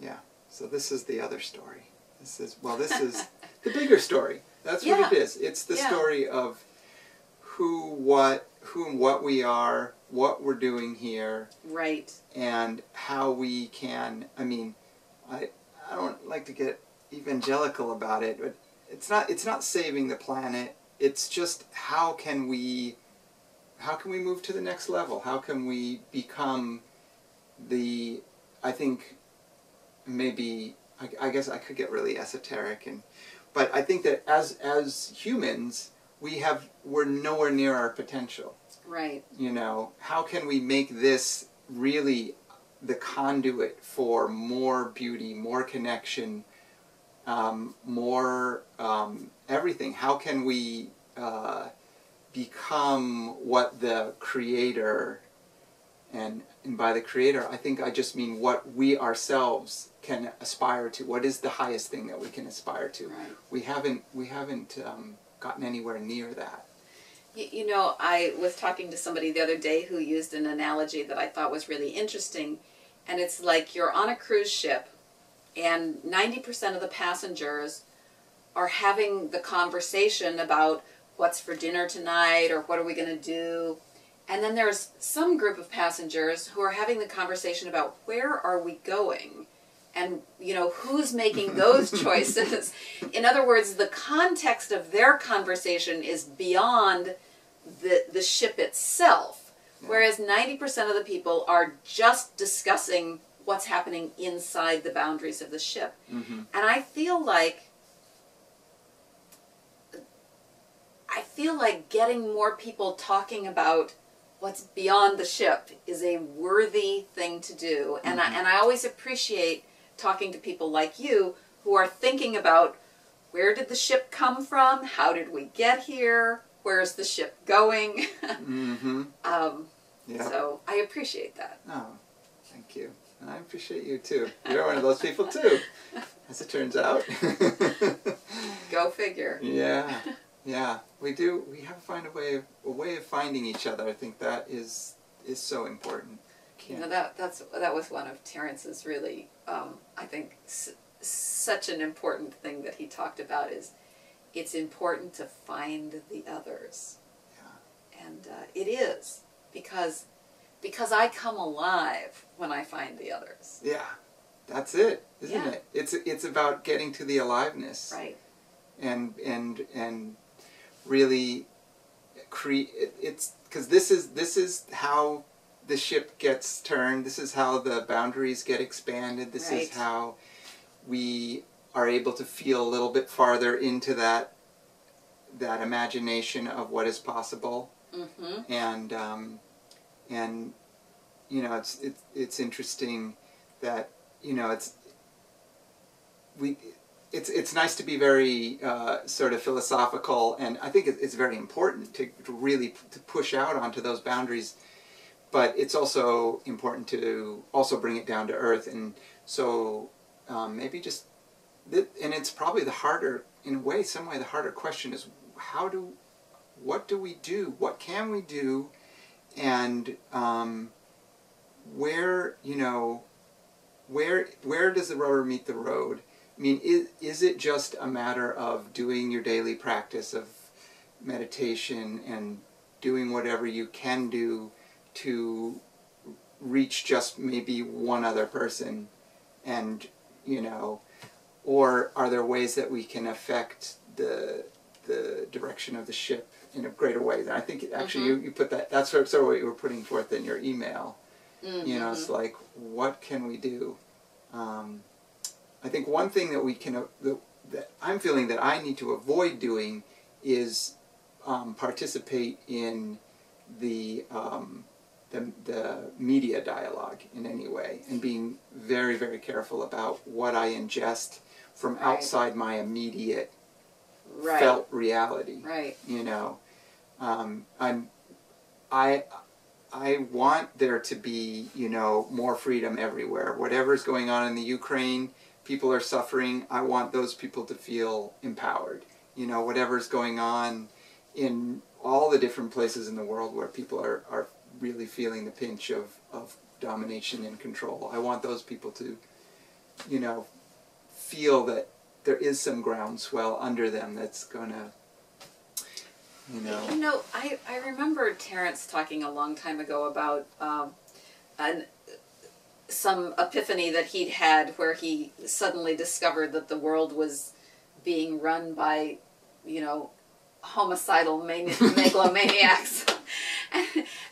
Yeah. So this is the other story. This is the bigger story. That's what it is. It's the story of who and what we are, what we're doing here. Right. And how we can, I mean, I don't like to get evangelical about it, but it's not saving the planet. It's just how can we move to the next level? How can we become I think maybe I guess I could get really esoteric, but I think that as humans we're nowhere near our potential. Right. You know, how can we make this really the conduit for more beauty, more connection, more everything? How can we become what the Creator, and by the Creator I think I just mean what we ourselves can aspire to. What is the highest thing that we can aspire to? Right. We haven't gotten anywhere near that. You know, I was talking to somebody the other day who used an analogy that I thought was really interesting, and it's like you're on a cruise ship and 90% of the passengers are having the conversation about what's for dinner tonight or what are we going to do, and then there's some group of passengers who are having the conversation about where are we going, and you know, who's making those choices. In other words, the context of their conversation is beyond the ship itself, whereas 90% of the people are just discussing what's happening inside the boundaries of the ship. And I feel like getting more people talking about what's beyond the ship is a worthy thing to do. And I always appreciate talking to people like you who are thinking about, where did the ship come from? How did we get here? Where's the ship going? So I appreciate that. Oh, thank you. And I appreciate you too. You're one of those people too, as it turns out. Go figure. Yeah, yeah. We do. We have to find a way of finding each other. I think that is so important. You know, that was one of Terrence's really, I think, such an important thing that he talked about is it's important to find the others. Yeah. And it is, because I come alive when I find the others. Yeah, that's it, isn't it? It's about getting to the aliveness. Right. And really create. It's because this is how the ship gets turned. This is how the boundaries get expanded. This is how we are able to feel a little bit farther into that imagination of what is possible. And you know, it's interesting that, you know, it's nice to be very sort of philosophical, and I think it's very important to really push out onto those boundaries. But it's also important to also bring it down to earth, and so maybe just, and it's probably the harder, in a way, some way the harder question is what do we do? What can we do? And where does the rubber meet the road? I mean, is it just a matter of doing your daily practice of meditation and doing whatever you can do to reach just maybe one other person, and, you know, or are there ways that we can affect the direction of the ship in a greater way? And I think actually you put that's sort of what you were putting forth in your email. You know, it's like, what can we do? I think one thing that we can that I'm feeling that I need to avoid doing is participate in the media dialogue in any way, and being very, very careful about what I ingest from outside my immediate felt reality. You know, I want there to be, you know, more freedom everywhere. Whatever's going on in the Ukraine, people are suffering. I want those people to feel empowered. You know, whatever's going on in all the different places in the world where people are really feeling the pinch of domination and control, I want those people to you know, feel that there is some groundswell under them that's gonna, you know. You know, I remember Terrence talking a long time ago about some epiphany that he'd had where he suddenly discovered that the world was being run by, you know, homicidal megalomaniacs.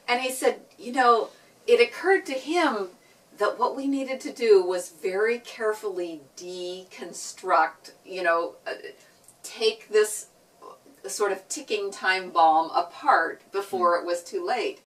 And he said, you know, it occurred to him that what we needed to do was very carefully deconstruct, you know, take this sort of ticking time bomb apart before it was too late.